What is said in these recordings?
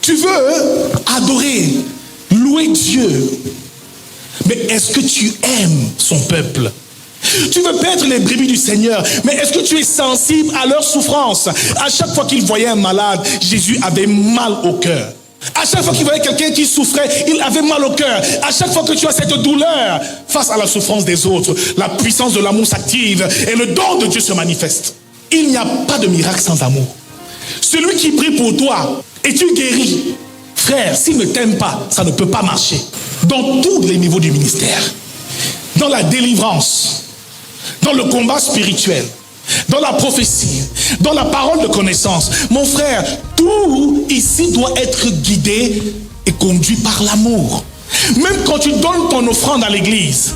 Tu veux adorer, louer Dieu. Mais est-ce que tu aimes son peuple? Tu veux paître les brebis du Seigneur, mais est-ce que tu es sensible à leur souffrance? À chaque fois qu'il voyait un malade, Jésus avait mal au cœur. À chaque fois qu'il voyait quelqu'un qui souffrait, il avait mal au cœur. À chaque fois que tu as cette douleur face à la souffrance des autres, la puissance de l'amour s'active et le don de Dieu se manifeste. Il n'y a pas de miracle sans amour. Celui qui prie pour toi et tu guéris, frère, s'il ne t'aime pas, ça ne peut pas marcher. Dans tous les niveaux du ministère, dans la délivrance, dans le combat spirituel, dans la prophétie, dans la parole de connaissance, mon frère, tout ici doit être guidé et conduit par l'amour. Même quand tu donnes ton offrande à l'église,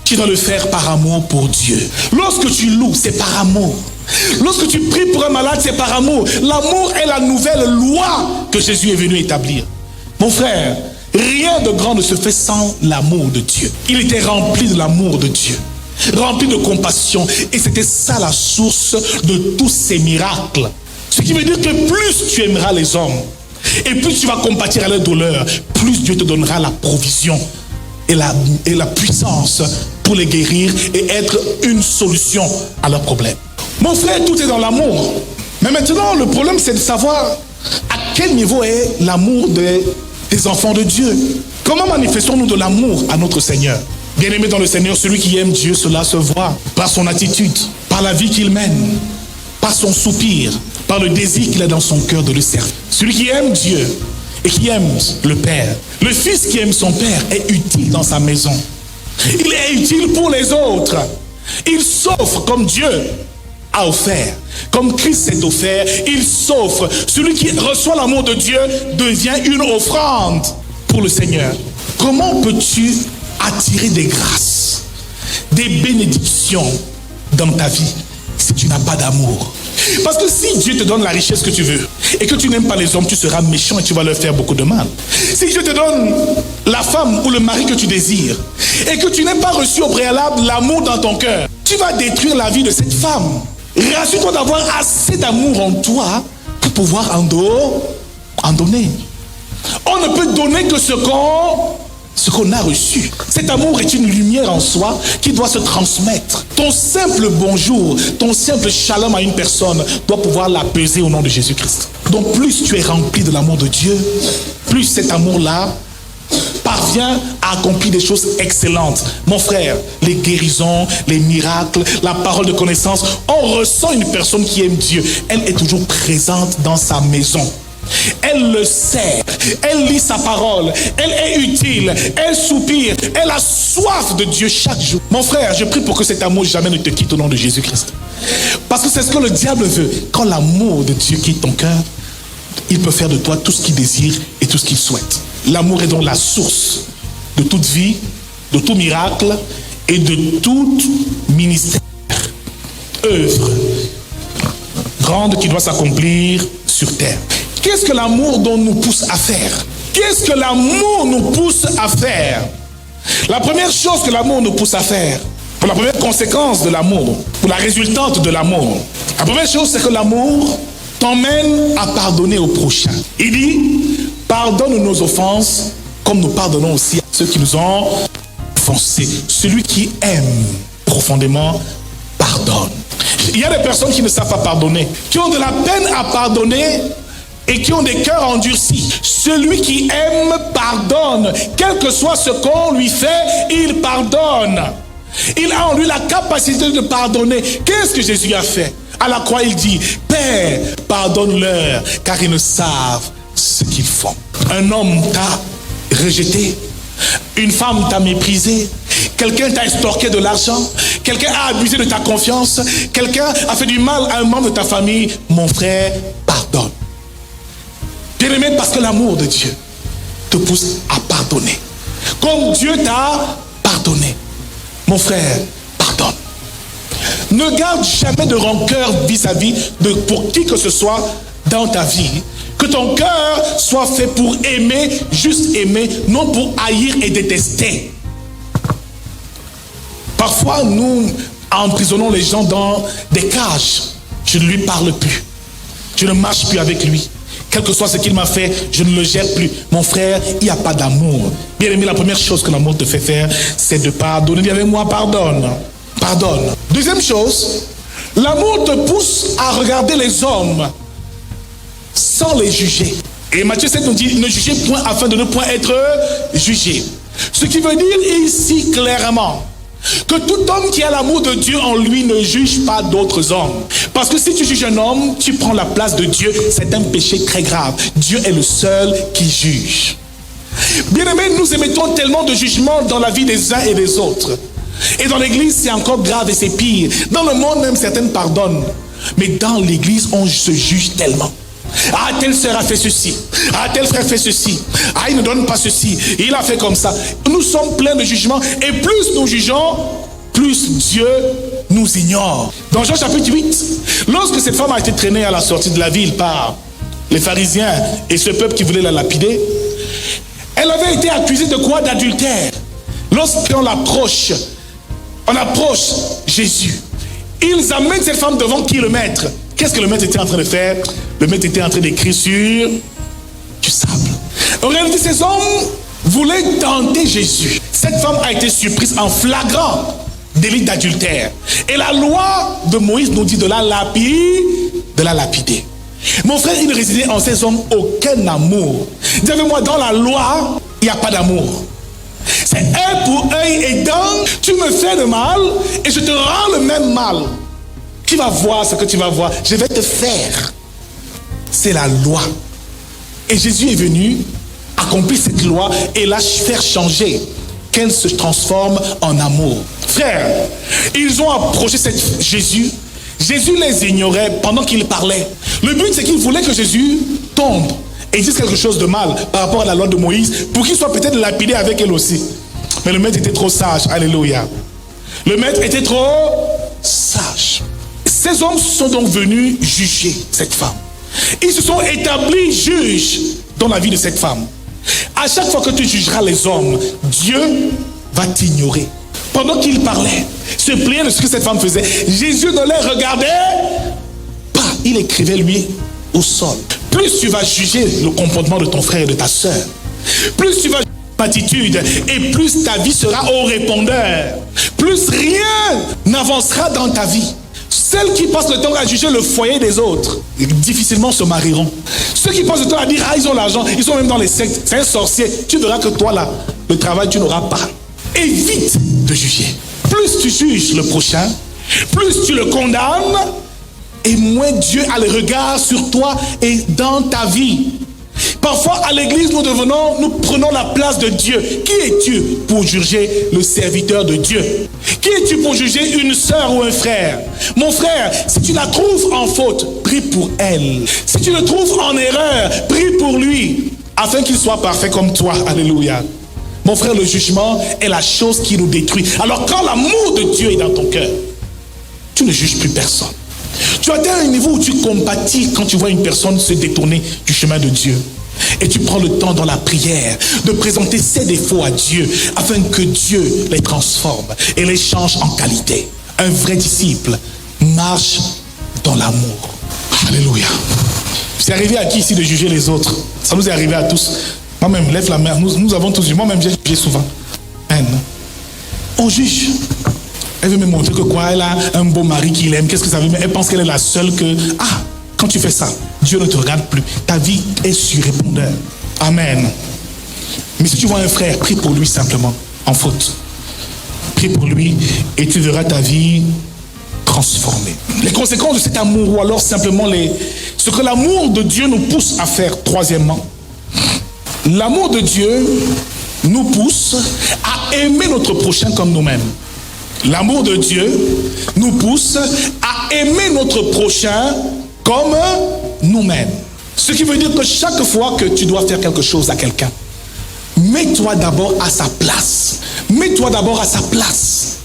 tu dois le faire par amour pour Dieu. Lorsque tu loues, c'est par amour. Lorsque tu pries pour un malade, c'est par amour. L'amour est la nouvelle loi que Jésus est venu établir. Mon frère, rien de grand ne se fait sans l'amour de Dieu. Il était rempli de l'amour de Dieu, rempli de compassion. Et c'était ça la source de tous ces miracles. Ce qui veut dire que plus tu aimeras les hommes, et plus tu vas compatir à leur douleur, plus Dieu te donnera la provision et la puissance pour les guérir et être une solution à leurs problèmes. Mon frère, tout est dans l'amour. Mais maintenant, le problème, c'est de savoir à quel niveau est l'amour des enfants de Dieu. Comment manifestons-nous de l'amour à notre Seigneur? Bien-aimé dans le Seigneur, celui qui aime Dieu, cela se voit par son attitude, par la vie qu'il mène, par son soupir, par le désir qu'il a dans son cœur de le servir. Celui qui aime Dieu et qui aime le Père. Le fils qui aime son Père est utile dans sa maison. Il est utile pour les autres. Il s'offre comme Dieu a offert. Comme Christ s'est offert, il s'offre. Celui qui reçoit l'amour de Dieu devient une offrande pour le Seigneur. Comment peux-tu attirer des grâces, des bénédictions dans ta vie si tu n'as pas d'amour? Parce que si Dieu te donne la richesse que tu veux et que tu n'aimes pas les hommes, tu seras méchant et tu vas leur faire beaucoup de mal. Si Dieu te donne la femme ou le mari que tu désires et que tu n'as pas reçu au préalable l'amour dans ton cœur, tu vas détruire la vie de cette femme. Rassure-toi d'avoir assez d'amour en toi pour pouvoir en donner. On ne peut donner que ce qu'on a reçu. Cet amour est une lumière en soi qui doit se transmettre. Ton simple bonjour, ton simple shalom à une personne doit pouvoir la peser au nom de Jésus-Christ. Donc plus tu es rempli de l'amour de Dieu, plus cet amour-là parvient à accomplir des choses excellentes. Mon frère, les guérisons, les miracles, la parole de connaissance, on ressent une personne qui aime Dieu. Elle est toujours présente dans sa maison. Elle le sert, elle lit sa parole, elle est utile, elle soupire, elle a soif de Dieu chaque jour. Mon frère, je prie pour que cet amour jamais ne te quitte au nom de Jésus-Christ. Parce que c'est ce que le diable veut. Quand l'amour de Dieu quitte ton cœur, il peut faire de toi tout ce qu'il désire et tout ce qu'il souhaite. L'amour est donc la source de toute vie, de tout miracle et de tout ministère, œuvre grande qui doit s'accomplir sur terre. Qu'est-ce que l'amour dont nous pousse à faire? Qu'est-ce que l'amour nous pousse à faire? La première chose que l'amour nous pousse à faire, pour la première conséquence de l'amour, pour la résultante de l'amour, la première chose, c'est que l'amour t'emmène à pardonner au prochain. Il dit, pardonne nos offenses, comme nous pardonnons aussi à ceux qui nous ont offensés. Celui qui aime profondément pardonne. Il y a des personnes qui ne savent pas pardonner, qui ont de la peine à pardonner et qui ont des cœurs endurcis. Celui qui aime pardonne. Quel que soit ce qu'on lui fait, il pardonne. Il a en lui la capacité de pardonner. Qu'est-ce que Jésus a fait? À la croix, il dit, Père, pardonne-leur, car ils ne savent ce qu'ils font. Un homme t'a rejeté, une femme t'a méprisé, quelqu'un t'a extorqué de l'argent, quelqu'un a abusé de ta confiance, quelqu'un a fait du mal à un membre de ta famille. Mon frère, pardonne. Bien-aimé, parce que l'amour de Dieu te pousse à pardonner. Comme Dieu t'a pardonné. Mon frère, pardonne. Ne garde jamais de rancœur vis-à-vis de pour qui que ce soit dans ta vie. Que ton cœur soit fait pour aimer, juste aimer, non pour haïr et détester. Parfois, nous emprisonnons les gens dans des cages. Je ne lui parle plus. Je ne marche plus avec lui. Quel que soit ce qu'il m'a fait, je ne le jette plus. Mon frère, il n'y a pas d'amour. Bien aimé, la première chose que l'amour te fait faire, c'est de pardonner. Dis avec moi, pardonne. Pardonne. Deuxième chose, l'amour te pousse à regarder les hommes sans les juger. Et Matthieu 7 nous dit, ne jugez point afin de ne point être jugé. Ce qui veut dire ici clairement que tout homme qui a l'amour de Dieu en lui ne juge pas d'autres hommes. Parce que si tu juges un homme, tu prends la place de Dieu. C'est un péché très grave. Dieu est le seul qui juge. Bien-aimés, nous émettons tellement de jugements dans la vie des uns et des autres. Et dans l'église, c'est encore grave et c'est pire. Dans le monde même, certaines pardonnent. Mais dans l'église, on se juge tellement. Ah, telle sœur a fait ceci. Ah, tel frère fait ceci. Ah, il ne donne pas ceci. Il a fait comme ça. Nous sommes pleins de jugements. Et plus nous jugeons, plus Dieu nous ignore. Dans Jean chapitre 8, lorsque cette femme a été traînée à la sortie de la ville par les pharisiens et ce peuple qui voulait la lapider, elle avait été accusée de quoi? D'adultère. Lorsqu'on approche Jésus, ils amènent cette femme devant qui? Le maître. Qu'est-ce que le maître était en train de faire? Le maître était en train d'écrire sur du sable. En réalité, ces hommes voulaient tenter Jésus. Cette femme a été surprise en flagrant délit d'adultère. Et la loi de Moïse nous dit de la lapider. Mon frère, il ne résidait en ces hommes aucun amour. Dis avec moi, dans la loi, il n'y a pas d'amour. C'est œil pour œil et dent. Tu me fais de mal et je te rends le même mal. Tu vas voir ce que tu vas voir. Je vais te faire. C'est la loi. Et Jésus est venu accomplir cette loi et la faire changer. Qu'elle se transforme en amour. Frère, ils ont approché Jésus. Jésus les ignorait pendant qu'il parlait. Le but, c'est qu'ils voulaient que Jésus tombe et dise quelque chose de mal par rapport à la loi de Moïse pour qu'il soit peut-être lapidé avec elle aussi. Mais le maître était trop sage. Alléluia. Le maître était trop sage. Ces hommes sont donc venus juger cette femme. Ils se sont établis juges dans la vie de cette femme. À chaque fois que tu jugeras les hommes, Dieu va t'ignorer. Pendant qu'il parlait, se plaignait de ce que cette femme faisait, Jésus ne les regardait pas. Il écrivait lui au sol. Plus tu vas juger le comportement de ton frère et de ta soeur, plus tu vas juger l'attitude et plus ta vie sera au répondeur. Plus rien n'avancera dans ta vie. Celles qui passent le temps à juger le foyer des autres, difficilement se marieront. Ceux qui passent le temps à dire, ah, ils ont l'argent, ils sont même dans les sectes, c'est un sorcier. Tu verras que toi, là, le travail, tu n'auras pas. Évite de juger. Plus tu juges le prochain, plus tu le condamnes, et moins Dieu a le regard sur toi et dans ta vie. Parfois, à l'église, nous prenons la place de Dieu. Qui es-tu pour juger le serviteur de Dieu? Qui es-tu pour juger une sœur ou un frère? Mon frère, si tu la trouves en faute, prie pour elle. Si tu le trouves en erreur, prie pour lui, afin qu'il soit parfait comme toi. Alléluia. Mon frère, le jugement est la chose qui nous détruit. Alors quand l'amour de Dieu est dans ton cœur, tu ne juges plus personne. Tu atteins un niveau où tu compatis quand tu vois une personne se détourner du chemin de Dieu. Et tu prends le temps dans la prière de présenter ses défauts à Dieu afin que Dieu les transforme et les change en qualité. Un vrai disciple marche dans l'amour. Alléluia. C'est arrivé à qui ici de juger les autres? Ça nous est arrivé à tous. Moi-même, lève la main. Nous avons tous jugé. Moi-même, j'ai jugé souvent. Amen. On juge. Elle veut me montrer que quoi, elle a un beau mari qui l'aime. Qu'est-ce que ça veut dire? Elle pense qu'elle est la seule que... Ah, quand tu fais ça, Dieu ne te regarde plus. Ta vie est sur répondeur. Amen. Mais si tu vois un frère, prie pour lui simplement, en faute. Prie pour lui et tu verras ta vie transformée. Les conséquences de cet amour, ou alors simplement ce que l'amour de Dieu nous pousse à faire, troisièmement. L'amour de Dieu nous pousse à aimer notre prochain comme nous-mêmes. L'amour de Dieu nous pousse à aimer notre prochain comme nous-mêmes. Ce qui veut dire que chaque fois que tu dois faire quelque chose à quelqu'un, mets-toi d'abord à sa place. Mets-toi d'abord à sa place.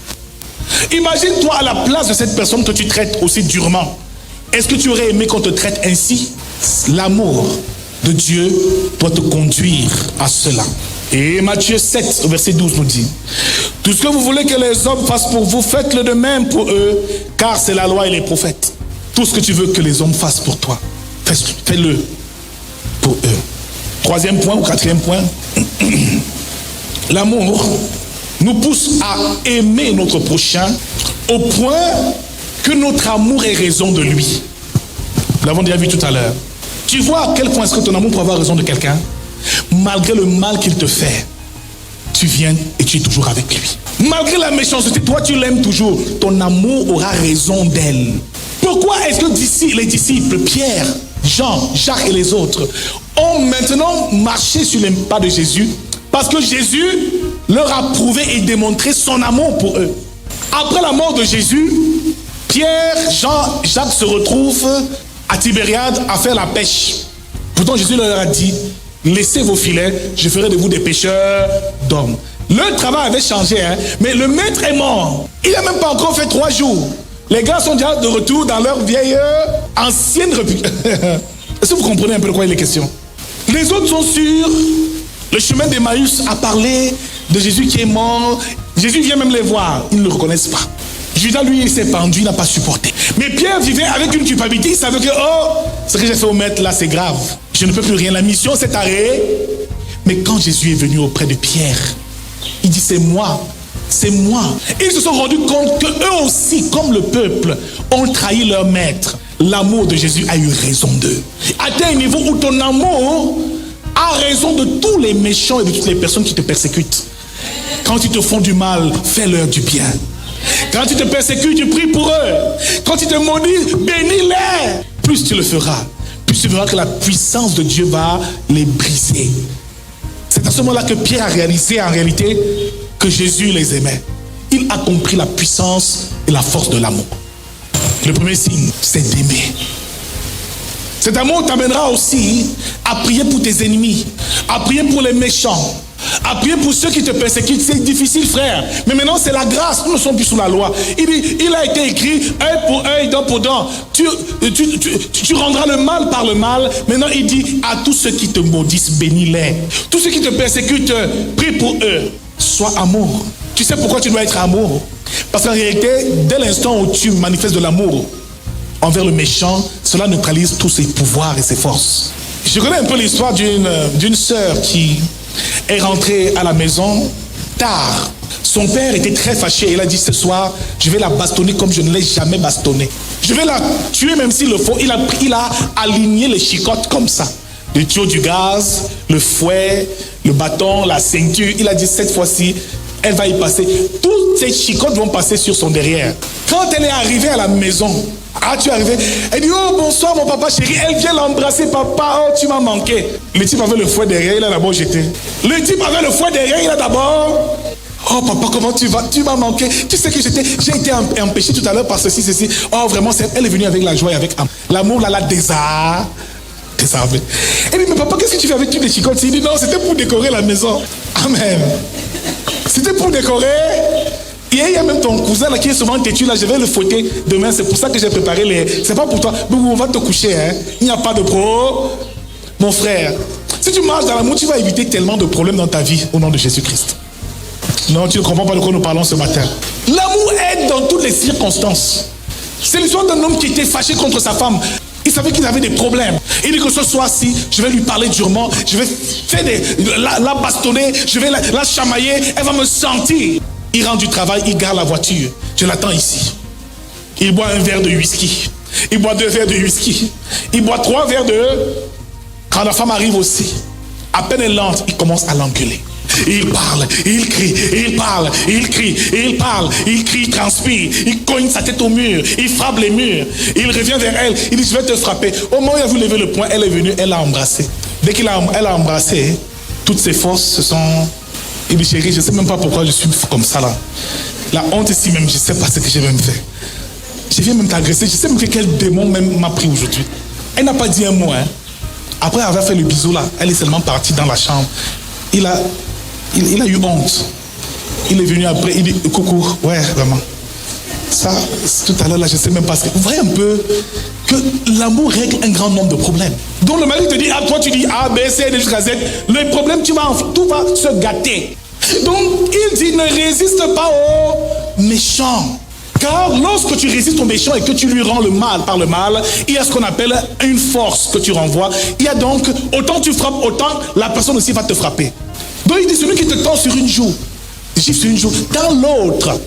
Imagine-toi à la place de cette personne que tu traites aussi durement. Est-ce que tu aurais aimé qu'on te traite ainsi? L'amour de Dieu doit te conduire à cela. Et Matthieu 7, verset 12 nous dit, tout ce que vous voulez que les hommes fassent pour vous, faites-le de même pour eux, car c'est la loi et les prophètes. Tout ce que tu veux que les hommes fassent pour toi, fais-le. pour eux. Troisième point ou quatrième point, l'amour nous pousse à aimer notre prochain au point que notre amour est raison de lui. Nous l'avons déjà vu tout à l'heure. Tu vois à quel point est-ce que ton amour peut avoir raison de quelqu'un? Malgré le mal qu'il te fait, tu viens et tu es toujours avec lui. Malgré la méchanceté, toi tu l'aimes toujours. Ton amour aura raison d'elle. Pourquoi est-ce que d'ici les disciples, Pierre, Jean, Jacques et les autres, ont maintenant marché sur les pas de Jésus? Parce que Jésus leur a prouvé et démontré son amour pour eux. Après la mort de Jésus, Pierre, Jean, Jacques se retrouvent à Tibériade à faire la pêche. Pourtant Jésus leur a dit, laissez vos filets, je ferai de vous des pêcheurs d'hommes. Le travail avait changé, mais le maître est mort. Il n'a même pas encore fait 3 jours. Les gars sont déjà de retour dans leur vieille ancienne république. Est-ce que vous comprenez un peu de quoi il est question? Les autres sont sur le chemin d'Emmaüs à parler de Jésus qui est mort. Jésus vient même les voir, ils ne le reconnaissent pas. Judas, lui, il s'est pendu, il n'a pas supporté. Mais Pierre vivait avec une culpabilité, il savait que, ce que j'ai fait au maître là, c'est grave. Je ne peux plus rien, la mission s'est arrêtée. Mais quand Jésus est venu auprès de Pierre, il dit, c'est moi. C'est moi. Ils se sont rendus compte qu'eux aussi, comme le peuple, ont trahi leur maître. L'amour de Jésus a eu raison d'eux. Atteins un niveau où ton amour a raison de tous les méchants et de toutes les personnes qui te persécutent. Quand ils te font du mal, fais-leur du bien. Quand ils te persécutent, tu pries pour eux. Quand ils te maudissent, bénis-les. Plus tu le feras, plus tu verras que la puissance de Dieu va les briser. C'est à ce moment-là que Pierre a réalisé en réalité que Jésus les aimait. Il a compris la puissance et la force de l'amour. Le premier signe, c'est d'aimer. Cet amour t'amènera aussi à prier pour tes ennemis, à prier pour les méchants, à prier pour ceux qui te persécutent. C'est difficile, frère. Mais maintenant, c'est la grâce. Nous ne sommes plus sous la loi. Il a été écrit, œil pour œil, dent pour dent. Tu rendras le mal par le mal. Maintenant, il dit, à tous ceux qui te maudissent, bénis-les. Tous ceux qui te persécutent, prie pour eux. Sois amour. Tu sais pourquoi tu dois être amour? Parce qu'en réalité, dès l'instant où tu manifestes de l'amour envers le méchant, cela neutralise tous ses pouvoirs et ses forces. Je connais un peu l'histoire d'une sœur qui est rentrée à la maison tard. Son père était très fâché. Il a dit, ce soir, je vais la bastonner comme je ne l'ai jamais bastonnée. Je vais la tuer même s'il le faut. Il a aligné les chicottes comme ça. Le tuyau du gaz, le fouet, le bâton, la ceinture. Il a dit, cette fois-ci, elle va y passer. Toutes ces chicottes vont passer sur son derrière. Quand elle est arrivée à la maison, tu es arrivé? Elle dit, oh bonsoir mon papa chéri. Elle vient l'embrasser, papa, oh tu m'as manqué. Le type avait le fouet derrière, il a d'abord jeté. Le type avait le fouet derrière, il a d'abord... Oh papa, comment tu vas? Tu m'as manqué. Tu sais que j'ai été empêché tout à l'heure par ceci. Oh vraiment, elle est venue avec la joie et avec l'amour, là, la désarmé. Elle dit, mais papa, qu'est-ce que tu fais avec toutes les chicottes? Il dit, non, c'était pour décorer la maison. Amen. C'était pour décorer. Et il y a même ton cousin là qui est souvent têtu là, je vais le fouetter demain, c'est pour ça que j'ai préparé les... C'est pas pour toi, mais on va te coucher, il n'y a pas de pro. Mon frère, si tu marches dans l'amour, tu vas éviter tellement de problèmes dans ta vie au nom de Jésus-Christ. Non, tu ne comprends pas de quoi nous parlons ce matin. L'amour aide dans toutes les circonstances. C'est l'histoire d'un homme qui était fâché contre sa femme. Il savait qu'il avait des problèmes. Il dit que ce soir-ci, je vais lui parler durement, je vais faire la bastonner, je vais la chamailler, elle va me sentir. Il rentre du travail, il garde la voiture. Je l'attends ici. Il boit un verre de whisky. Il boit 2 verres de whisky. Il boit 3 verres de... Quand la femme arrive aussi, à peine elle entre, il commence à l'engueuler. Il parle, il crie, il parle, il crie, il parle, il crie, il transpire, il cogne sa tête au mur, il frappe les murs, il revient vers elle, il dit je vais te frapper. Au moment où il a voulu lever le poing, elle est venue, elle l'a embrassé. Dès qu'elle a embrassé, toutes ses forces se sont... Il dit chérie, je ne sais même pas pourquoi je suis comme ça là. La honte ici même, je ne sais pas ce que j'ai même fait. Je viens même t'agresser, je sais même que quel démon même m'a pris aujourd'hui. Elle n'a pas dit un mot. Après avoir fait le bisou là, elle est seulement partie dans la chambre. Il a eu honte. Il est venu après, il dit coucou, ouais vraiment. Ça, tout à l'heure là, je ne sais même pas ce que... Vous voyez un peu que l'amour règle un grand nombre de problèmes. Donc le mari te dit, toi tu dis A, B, C, D jusqu'à Z. Le problème, tout va se gâter. Donc il dit, ne résiste pas aux méchants. Car lorsque tu résistes au méchant et que tu lui rends le mal par le mal, il y a ce qu'on appelle une force que tu renvoies. Il y a donc, autant tu frappes, autant la personne aussi va te frapper. Donc il dit, celui qui te tend sur une joue, gifle sur une joue, dans l'autre.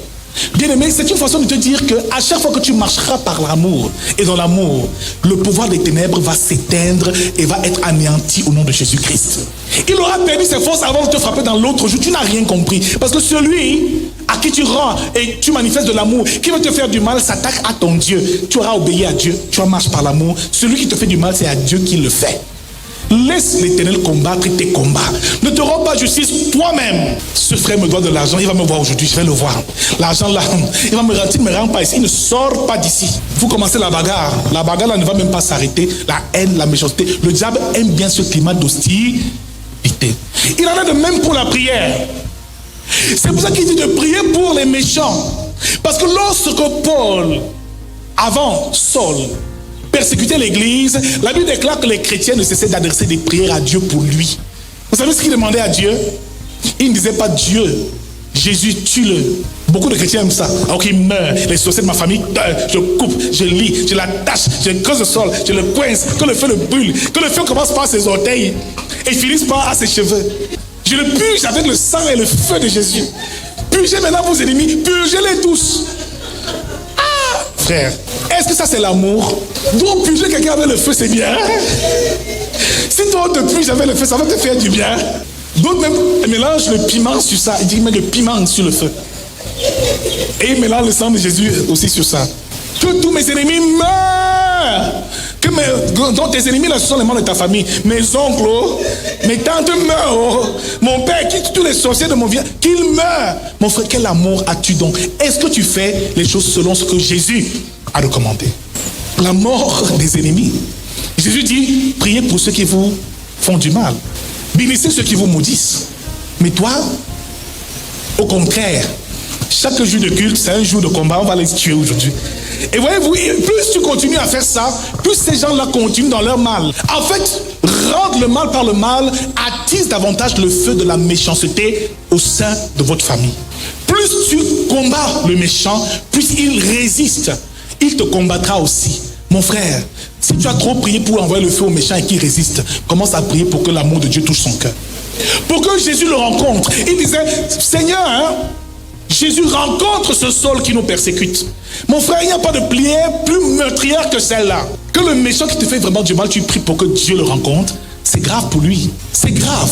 Bien aimé, c'est une façon de te dire qu'à chaque fois que tu marcheras par l'amour, et dans l'amour, le pouvoir des ténèbres va s'éteindre et va être anéanti au nom de Jésus-Christ. Il aura perdu ses forces avant de te frapper dans l'autre joue. Tu n'as rien compris. Parce que celui à qui tu rends et tu manifestes de l'amour, qui veut te faire du mal, s'attaque à ton Dieu. Tu auras obéi à Dieu, tu marches par l'amour. Celui qui te fait du mal, c'est à Dieu qui le fait. Laisse l'Éternel combattre tes combats. Ne te rends pas justice toi-même. Ce frère me doit de l'argent, il va me voir aujourd'hui, je vais le voir. L'argent là, il va me rendre, il ne me rend pas ici, il ne sort pas d'ici. Vous commencez la bagarre. La bagarre là ne va même pas s'arrêter. La haine, la méchanceté. Le diable aime bien ce climat d'hostilité. Il en a de même pour la prière. C'est pour ça qu'il dit de prier pour les méchants. Parce que lorsque Paul, avant Saul, persécutait l'église, la Bible déclare que les chrétiens ne cessaient d'adresser des prières à Dieu pour lui. Vous savez ce qu'il demandait à Dieu? Il ne disait pas Dieu, Jésus, tue-le. Beaucoup de chrétiens aiment ça. Alors qu'il meurt, les sorciers de ma famille, je coupe, je lis, je l'attache, je creuse le sol, je le coince, que le feu le brûle, que le feu commence par ses orteils et finisse par ses cheveux. Je le purge avec le sang et le feu de Jésus. Purgez maintenant vos ennemis, purgez-les tous. Ah, frère, est-ce que ça c'est l'amour? Donc purger quelqu'un avec le feu, c'est bien. Si toi on te purge avec le feu, ça va te faire du bien. D'autres même mélangent le piment sur ça. Ils disent met le piment sur le feu. Et ils mélangent le sang de Jésus aussi sur ça. Que tous mes ennemis meurent. Donc tes ennemis là, ce sont les membres de ta famille. Mes oncles, oh, mes tantes meurent. Oh. Mon père quitte tous les sorciers de mon village. Qu'ils meurent. Mon frère, quel amour as-tu donc? Est-ce que tu fais les choses selon ce que Jésus a recommandé? La mort des ennemis. Jésus dit, priez pour ceux qui vous font du mal. Bénissez ceux qui vous maudissent. Mais toi, au contraire, chaque jour de culte, c'est un jour de combat, on va les tuer aujourd'hui. Et voyez-vous, plus tu continues à faire ça, plus ces gens-là continuent dans leur mal. En fait, rendre le mal par le mal attise davantage le feu de la méchanceté au sein de votre famille. Plus tu combats le méchant, plus il résiste. Il te combattra aussi. Mon frère, si tu as trop prié pour envoyer le feu au méchant et qu'il résiste, commence à prier pour que l'amour de Dieu touche son cœur. Pour que Jésus le rencontre. Il disait, Seigneur, Jésus rencontre ce Saul qui nous persécute. Mon frère, il n'y a pas de prière plus meurtrière que celle-là. Que le méchant qui te fait vraiment du mal, tu pries pour que Dieu le rencontre. C'est grave pour lui. C'est grave.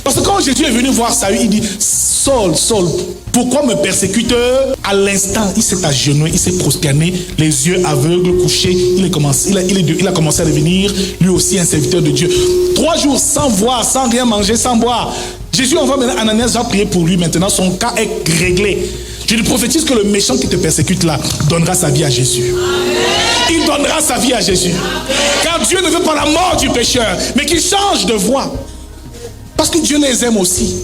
Parce que quand Jésus est venu voir Saül, il dit, Saul, Saul, pourquoi me persécutes? À l'instant, il s'est agenouillé, il s'est prosterné, les yeux aveugles, couchés. Il a commencé à devenir lui aussi un serviteur de Dieu. 3 jours sans voir, sans rien manger, sans boire. Jésus envoie maintenant Ananias à prier pour lui. Maintenant, son cas est réglé. Je lui prophétise que le méchant qui te persécute là donnera sa vie à Jésus. Il donnera sa vie à Jésus. Car Dieu ne veut pas la mort du pécheur, mais qu'il change de voie. Parce que Dieu les aime aussi.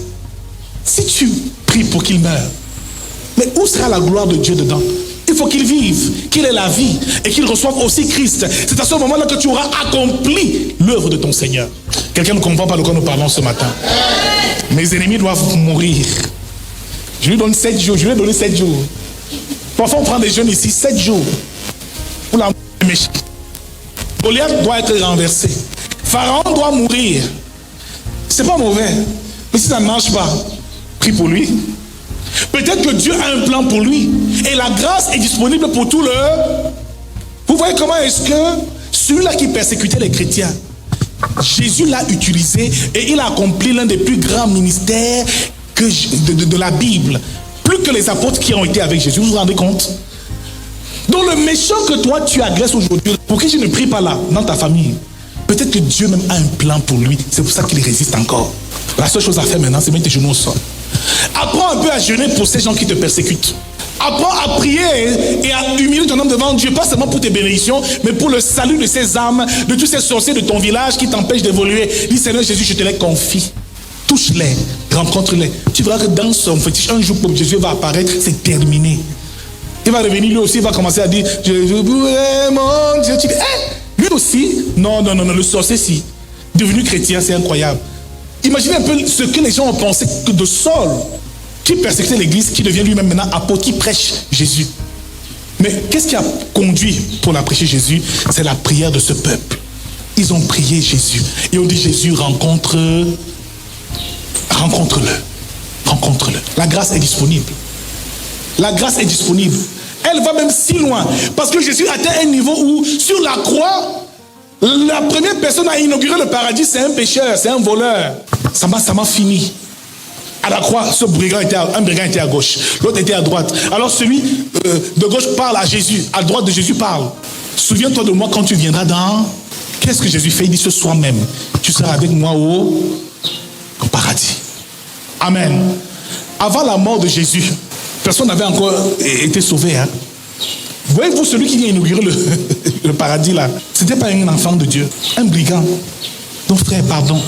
Si tu pries pour qu'il meure, mais où sera la gloire de Dieu dedans? Il faut qu'il vive, qu'il ait la vie et qu'il reçoive aussi Christ. C'est à ce moment-là que tu auras accompli l'œuvre de ton Seigneur. Quelqu'un ne comprend pas de quoi nous parlons ce matin. Mes ennemis doivent mourir. Je lui donne 7 jours, je lui ai donné 7 jours. Parfois on prend des jeunes ici, 7 jours. Pour la mort des méchants. Goliath doit être renversé. Pharaon doit mourir. C'est pas mauvais. Mais si ça ne marche pas, prie pour lui. Peut-être que Dieu a un plan pour lui. Et la grâce est disponible pour tout le... Vous voyez comment est-ce que celui-là qui persécutait les chrétiens, Jésus l'a utilisé et il a accompli l'un des plus grands ministères de la Bible. Plus que les apôtres qui ont été avec Jésus. Vous vous rendez compte? Donc le méchant que toi tu agresses aujourd'hui, pour qui je ne prie pas là, dans ta famille, peut-être que Dieu même a un plan pour lui. C'est pour ça qu'il résiste encore. La seule chose à faire maintenant, c'est mettre tes genoux au sol. Apprends un peu à jeûner pour ces gens qui te persécutent. Apprends à prier et à humilier ton âme devant Dieu, pas seulement pour tes bénédictions, mais pour le salut de ces âmes, de tous ces sorciers de ton village qui t'empêchent d'évoluer. Dis Seigneur Jésus, je te les confie. Touche-les, rencontre-les. Tu verras que dans son fétiche, un jour, pour Jésus va apparaître, c'est terminé. Il va revenir lui aussi, il va commencer à dire, je voudrais mon Dieu. Tu dis, lui aussi, non, le sorcier, si. Devenu chrétien, c'est incroyable. Imaginez un peu ce que les gens ont pensé de Saul, qui persécutait l'église, qui devient lui-même maintenant apôtre, qui prêche Jésus. Mais qu'est-ce qui a conduit pour la prêcher Jésus? C'est la prière de ce peuple. Ils ont prié Jésus. Et on dit Jésus, rencontre-le. Rencontre-le. La grâce est disponible. La grâce est disponible. Elle va même si loin. Parce que Jésus atteint un niveau où, sur la croix, la première personne à inaugurer le paradis, c'est un pécheur, c'est un voleur. Ça m'a fini. À la croix, un brigand était à gauche, l'autre était à droite. Alors celui de gauche parle à Jésus, à droite de Jésus parle. Souviens-toi de moi quand tu viendras dans... Qu'est-ce que Jésus fait? Il dit ce soir même, tu seras avec moi au paradis. Amen. Avant la mort de Jésus, personne n'avait encore été sauvé. Hein? Voyez-vous celui qui vient inaugurer le paradis là, ce n'était pas un enfant de Dieu, un brigand. Donc frère, pardon.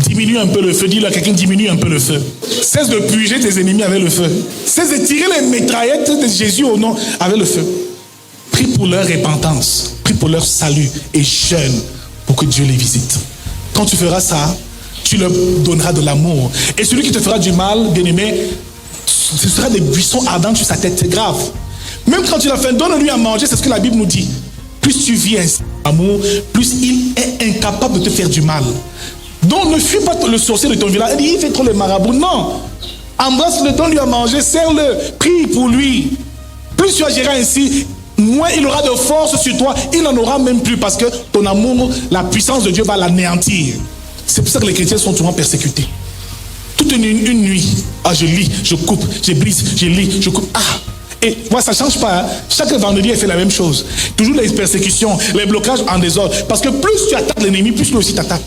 Diminue un peu le feu. Dis-le à quelqu'un, diminue un peu le feu. Cesse de puiser tes ennemis avec le feu. Cesse de tirer les mitraillettes de Jésus au nom avec le feu. Prie pour leur repentance. Prie pour leur salut. Et jeûne pour que Dieu les visite. Quand tu feras ça, tu leur donneras de l'amour. Et celui qui te fera du mal, bien-aimé, ce sera des buissons ardents sur sa tête. C'est grave. Même quand tu l'as fait, donne-lui à manger. C'est ce que la Bible nous dit. Plus tu vis ainsi d'amour, plus il est incapable de te faire du mal. Donc ne fuis pas le sorcier de ton village. Il dit, il fait trop le marabout. Non. Embrasse-le, donne-lui à manger, serre-le, prie pour lui. Plus tu agiras ainsi, moins il aura de force sur toi. Il n'en aura même plus parce que ton amour, la puissance de Dieu va l'anéantir. C'est pour ça que les chrétiens sont souvent persécutés. Toute une nuit, je lis, je coupe, je brise, je lis, je coupe. Et moi, ça ne change pas. Hein. Chaque vendredi, elle fait la même chose. Toujours les persécutions, les blocages en désordre. Parce que plus tu attaques l'ennemi, plus lui aussi t'attaque.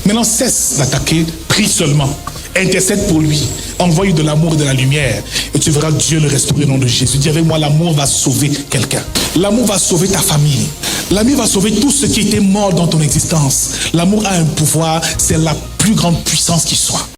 Maintenant, cesse d'attaquer, prie seulement. Intercède pour lui. Envoie-lui de l'amour et de la lumière. Et tu verras Dieu le restaurer au nom de Jésus. Dis avec moi, l'amour va sauver quelqu'un. L'amour va sauver ta famille. L'amour va sauver tout ce qui était mort dans ton existence. L'amour a un pouvoir, c'est la plus grande puissance qui soit.